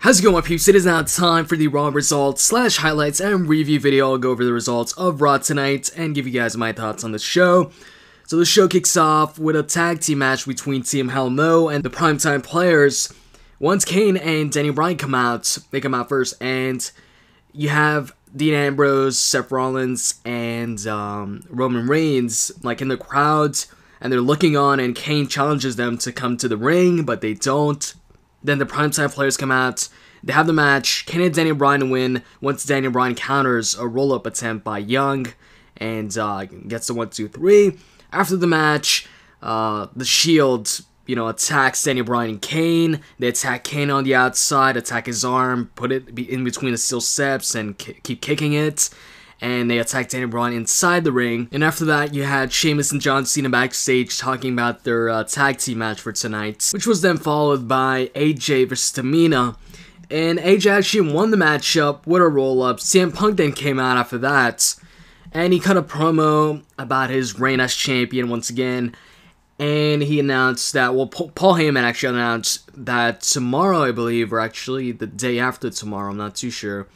How's it going, my peeps? It is now time for the Raw results / highlights and review video. I'll go over the results of Raw tonight and give you guys my thoughts on the show. So the show kicks off with a tag team match between Team Hell No and the Primetime players. Once Kane and Bryan come out, they come out first, and you have Dean Ambrose, Seth Rollins, and Roman Reigns like in the crowd, and they're looking on, and Kane challenges them to come to the ring, but they don't. Then the Primetime players come out, they have the match, Kane and Bryan win once Bryan counters a roll-up attempt by Young, and gets the 1, 2, 3. After the match, the Shield, attacks Bryan and Kane. They attack Kane on the outside, attack his arm, put it in between the steel steps, and keep kicking it. And they attack Bryan inside the ring. And after that, you had Sheamus and John Cena backstage talking about their tag team match for tonight, which was then followed by AJ versus Tamina. And AJ actually won the matchup with a roll-up. CM Punk then came out after that, and he cut a promo about his reign as champion once again. And he announced that, well, Paul Heyman actually announced that tomorrow, I believe, or actually the day after tomorrow, I'm not too sure,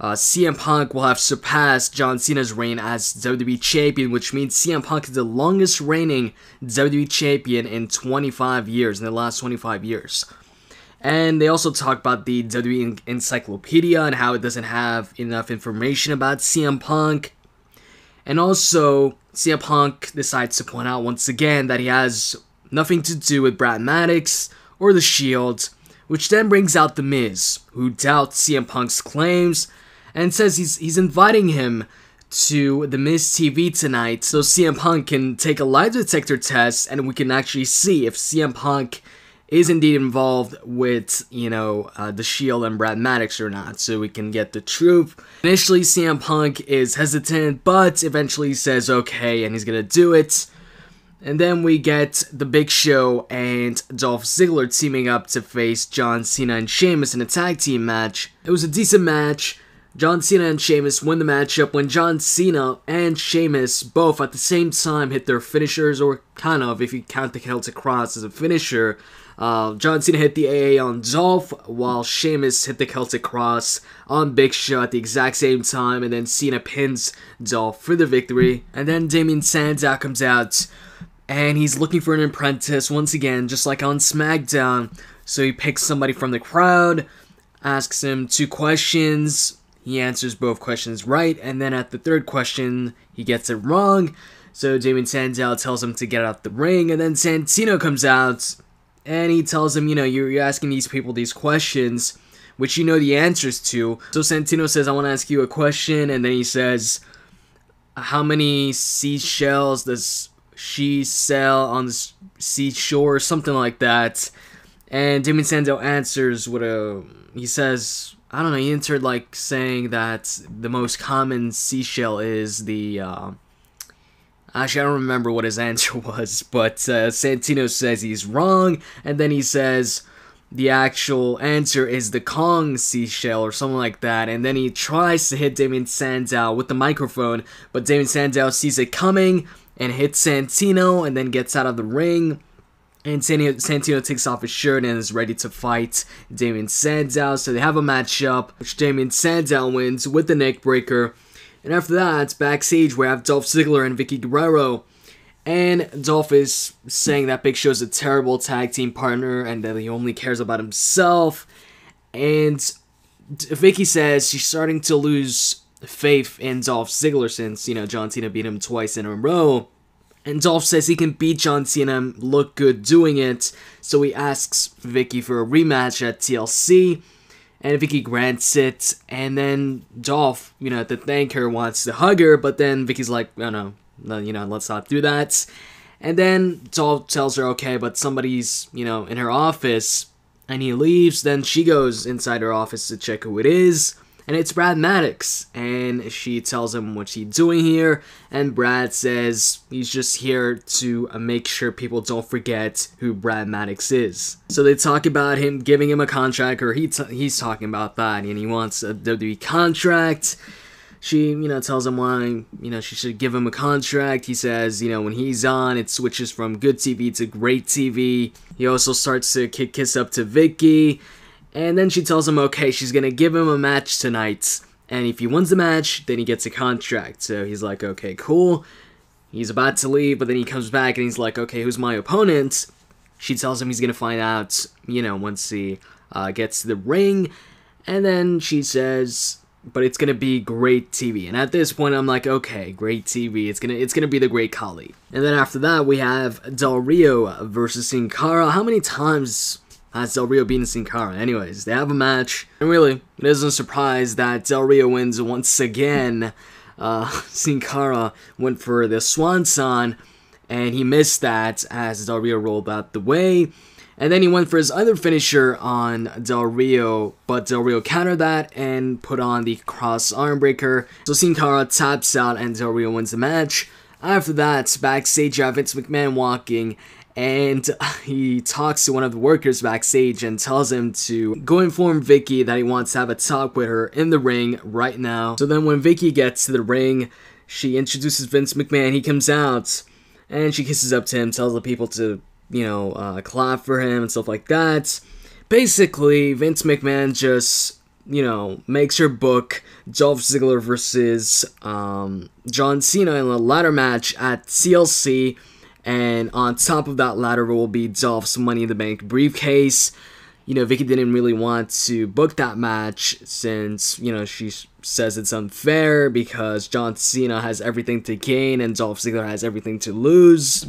CM Punk will have surpassed John Cena's reign as WWE Champion, which means CM Punk is the longest reigning WWE Champion in 25 years, in the last 25 years. And they also talk about the WWE Encyclopedia and how it doesn't have enough information about CM Punk. And also, CM Punk decides to point out once again that he has nothing to do with Brad Maddox or the Shield, which then brings out The Miz, who doubts CM Punk's claims and says he's inviting him to the Miz TV tonight so CM Punk can take a lie detector test and we can actually see if CM Punk is indeed involved with, the Shield and Brad Maddox or not, so we can get the truth. Initially, CM Punk is hesitant, but eventually says okay, and he's gonna do it. And then we get The Big Show and Dolph Ziggler teaming up to face John Cena and Sheamus in a tag team match. It was a decent match. John Cena and Sheamus win the matchup when John Cena and Sheamus both at the same time hit their finishers, or kind of, if you count the Celtic Cross as a finisher. John Cena hit the AA on Dolph, while Sheamus hit the Celtic Cross on Big Show at the exact same time, and then Cena pins Dolph for the victory. And then Damien Sandow comes out, and he's looking for an apprentice once again, just like on SmackDown. So he picks somebody from the crowd, asks him 2 questions. He answers both questions right, and then at the 3rd question, he gets it wrong. So Damien Sandow tells him to get out the ring, and then Santino comes out, and he tells him, you're asking these people these questions, which you know the answers to. So Santino says, I want to ask you a question, and then he says, how many seashells does she sell on the seashore, something like that. And Damien Sandow answers he says, I don't know, he entered like saying that the most common seashell is the, actually I don't remember what his answer was, but Santino says he's wrong, and then he says the actual answer is the Kong seashell or something like that, and then he tries to hit Damien Sandow with the microphone, but Damien Sandow sees it coming and hits Santino and then gets out of the ring. And Santino takes off his shirt and is ready to fight Damien Sandow. So they have a matchup, which Damien Sandow wins with the neckbreaker. And after that, backstage, we have Dolph Ziggler and Vickie Guerrero. And Dolph is saying that Big Show's a terrible tag team partner and that he only cares about himself. And Vickie says she's starting to lose faith in Dolph Ziggler since, John Cena beat him twice in a row. And Dolph says he can beat John Cena and look good doing it, so he asks Vickie for a rematch at TLC, and Vickie grants it, and then Dolph, to thank her, wants to hug her, but then Vickie's like, no, let's not do that. And then Dolph tells her, okay, but somebody's, in her office, and he leaves. Then she goes inside her office to check who it is, and it's Brad Maddox, and she tells him what she's doing here, and Brad says he's just here to make sure people don't forget who Brad Maddox is. So they talk about him giving him a contract, or he's talking about that, and he wants a WWE contract. She, tells him why, she should give him a contract. He says, when he's on, it switches from good TV to great TV. He also starts to kiss up to Vickie. And then she tells him, okay, she's gonna give him a match tonight. And if he wins the match, then he gets a contract. So he's like, okay, cool. He's about to leave, but then he comes back and he's like, okay, who's my opponent? She tells him he's gonna find out, once he gets to the ring. And then she says, but it's gonna be great TV. And at this point, I'm like, okay, great TV. It's gonna be the Great Khali. And then after that, we have Del Rio versus Sin Cara. How many times has Del Rio beaten Sin Cara? Anyways, they have a match. And really, it isn't a surprise that Del Rio wins once again. Sin Cara went for the Swanson, and he missed that as Del Rio rolled out the way. And then he went for his other finisher on Del Rio, but Del Rio countered that and put on the cross arm breaker. So Sin Cara taps out and Del Rio wins the match. After that, backstage you have Vince McMahon walking, and he talks to one of the workers backstage and tells him to go inform Vickie that he wants to have a talk with her in the ring right now. So then when Vickie gets to the ring, she introduces Vince McMahon. He comes out and she kisses up to him, tells the people to, clap for him and stuff like that. Basically, Vince McMahon just, makes her book Dolph Ziggler versus John Cena in a ladder match at TLC. And on top of that ladder will be Dolph's Money in the Bank briefcase. Vickie didn't really want to book that match since, she says it's unfair because John Cena has everything to gain and Dolph Ziggler has everything to lose.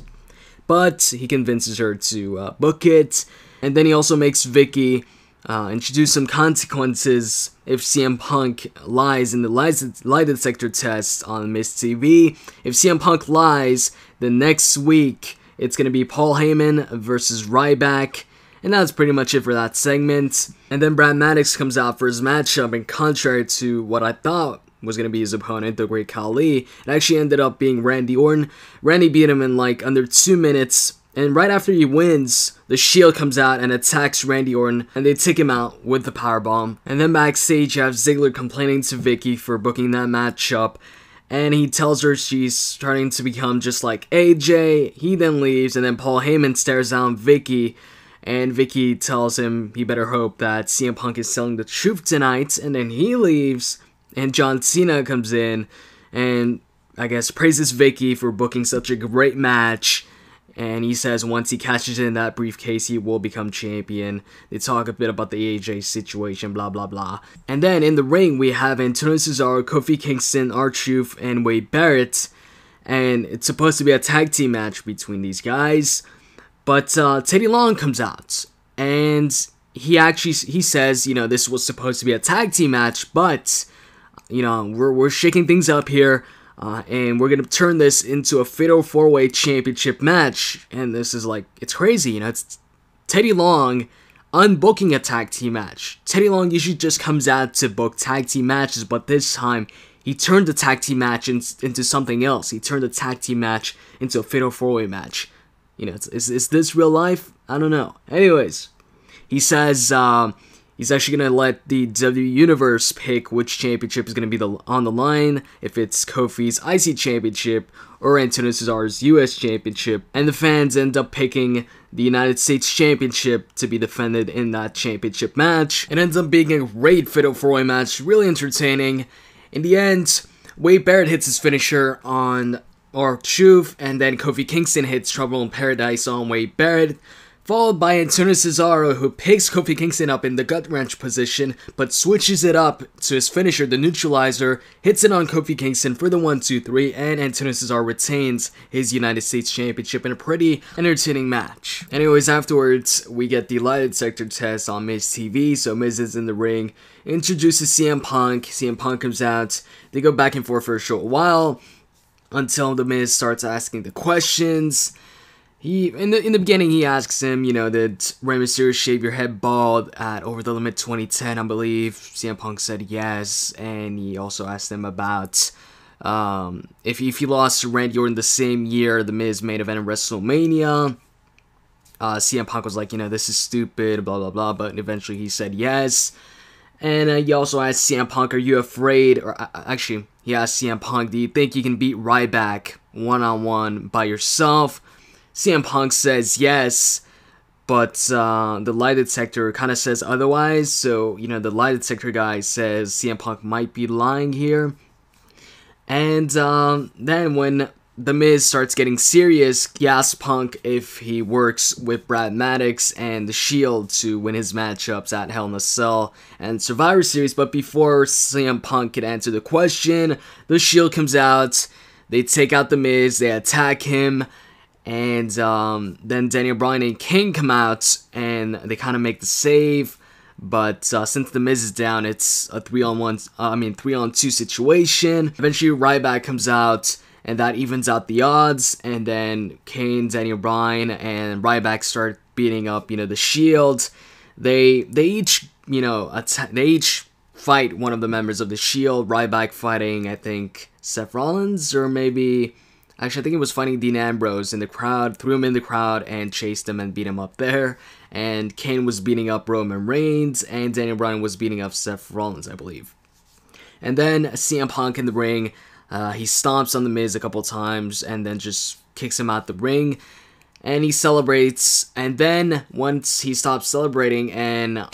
But he convinces her to book it. And then he also makes Vickie introduce some consequences if CM Punk lies in the lie detector test on Miz Tv. If CM Punk lies, then next week it's going to be Paul Heyman versus Ryback. And that's pretty much it for that segment. And then Brad Maddox comes out for his matchup, and contrary to what I thought was going to be his opponent, the Great Khali, it actually ended up being Randy Orton. Randy beat him in like under 2 minutes. And right after he wins, the Shield comes out and attacks Randy Orton, and they take him out with the powerbomb. And then backstage, you have Ziggler complaining to Vickie for booking that matchup, and he tells her she's starting to become just like AJ. He then leaves, and then Paul Heyman stares down Vickie, and Vickie tells him he better hope that CM Punk is telling the truth tonight, and then he leaves, and John Cena comes in, and I guess praises Vickie for booking such a great match. And he says once he catches in that briefcase, he will become champion. They talk a bit about the AJ situation, blah, blah, blah. And then in the ring, we have Antonio Cesaro, Kofi Kingston, R-Truth, and Wade Barrett. And it's supposed to be a tag team match between these guys. But Teddy Long comes out. And he says, this was supposed to be a tag team match. But, we're shaking things up here. And we're going to turn this into a Fatal 4-Way Championship match. And this is like, it's crazy, it's Teddy Long unbooking a tag team match. Teddy Long usually just comes out to book tag team matches, but this time, he turned the tag team match into something else. He turned the tag team match into a Fatal 4-Way match. Is this real life? I don't know. Anyways, he says, he's actually going to let the WWE Universe pick which championship is going to be on the line, if it's Kofi's IC Championship or Antonio Cesaro's US Championship, and the fans end up picking the United States Championship to be defended in that championship match. It ends up being a great Fatal 4-Way match, really entertaining. In the end, Wade Barrett hits his finisher on R-Truth, and then Kofi Kingston hits Trouble in Paradise on Wade Barrett, followed by Antonio Cesaro, who picks Kofi Kingston up in the gut wrench position, but switches it up to his finisher, the neutralizer, hits it on Kofi Kingston for the 1-2-3, and Antonio Cesaro retains his United States Championship in a pretty entertaining match. Anyways, afterwards, we get the lie detector test on Miz Tv, so Miz is in the ring, introduces CM Punk comes out, they go back and forth for a short while, until the Miz starts asking the questions. In the beginning, he asks him, did Rey Mysterio shave your head bald at Over the Limit 2010, I believe. CM Punk said yes, and he also asked him about if he lost to Randy Orton the same year the Miz main event in WrestleMania. CM Punk was like, this is stupid, blah, blah, blah, but eventually he said yes. And he also asked CM Punk, are you afraid, or actually, he asked CM Punk, do you think you can beat Ryback one-on-one by yourself? CM Punk says yes, but the lie detector kind of says otherwise. So, you know, the lie detector guy says CM Punk might be lying here. And then when The Miz starts getting serious, he asks Punk if he works with Brad Maddox and The Shield to win his matchups at Hell in a Cell and Survivor Series. But before CM Punk can answer the question, The Shield comes out, they take out The Miz, they attack him, and then Daniel Bryan and Kane come out and they kind of make the save. But since The Miz is down, it's a 3-on-2 situation. Eventually Ryback comes out, and that evens out the odds, and then Kane, Daniel Bryan, and Ryback start beating up, The Shield. They each, they each fight one of the members of the Shield. Ryback fighting, I think, Seth Rollins, or maybe, actually, I think it was fighting Dean Ambrose in the crowd, threw him in the crowd, and chased him and beat him up there. And Kane was beating up Roman Reigns, and Daniel Bryan was beating up Seth Rollins, I believe. And then CM Punk in the ring, he stomps on The Miz a couple times, and then just kicks him out the ring. And he celebrates, and then once he stops celebrating and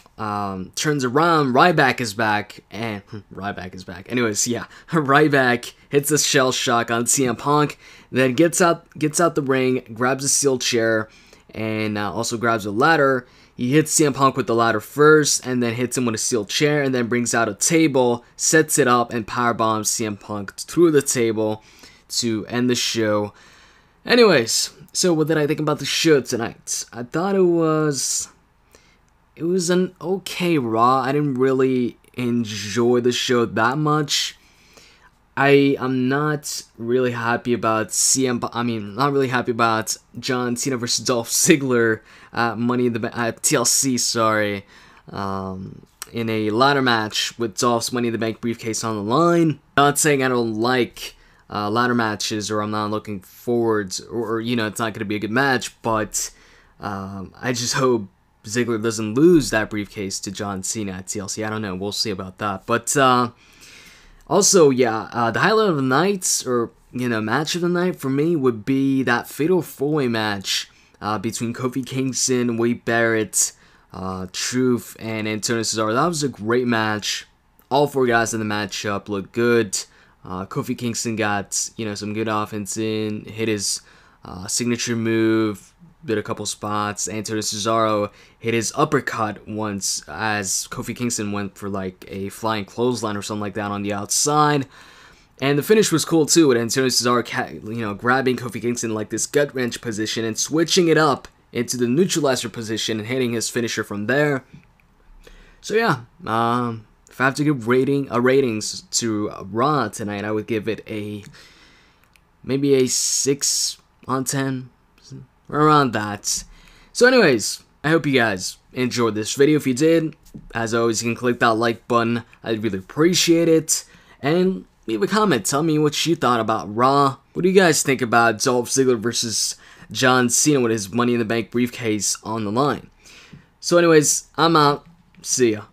turns around, Ryback is back, and Ryback is back. Anyways, yeah, Ryback hits a shell shock on CM Punk, then gets out the ring, grabs a steel chair, and also grabs a ladder. He hits CM Punk with the ladder first, and then hits him with a steel chair, and then brings out a table, sets it up, and powerbombs CM Punk through the table to end the show. Anyways, so what did I think about the show tonight? I thought it was an okay Raw. I didn't really enjoy the show that much. I am not really happy about not really happy about John Cena versus Dolph Ziggler at TLC, sorry, in a ladder match with Dolph's Money in the Bank briefcase on the line. Not saying I don't like ladder matches, or I'm not looking forward, or it's not going to be a good match, but I just hope Ziggler doesn't lose that briefcase to John Cena at TLC. I don't know, we'll see about that, but also, yeah, the highlight of the night, or, match of the night for me would be that Fatal 4-Way match between Kofi Kingston, Wade Barrett, Truth, and Antonio Cesaro. That was a great match. All four guys in the matchup looked good. Kofi Kingston got, some good offense in, hit his signature move, did a couple spots. Antonio Cesaro hit his uppercut once as Kofi Kingston went for like a flying clothesline or something like that on the outside. And the finish was cool too, with Antonio Cesaro, grabbing Kofi Kingston like this gut wrench position and switching it up into the neutralizer position and hitting his finisher from there. So yeah, if I have to give ratings to Raw tonight, I would give it maybe a 6 on 10. Around that. So anyways, I hope you guys enjoyed this video. If you did, as always, you can click that like button. I'd really appreciate it. And leave a comment. Tell me what you thought about Raw. What do you guys think about Dolph Ziggler versus John Cena with his Money in the Bank briefcase on the line? So anyways, I'm out. See ya.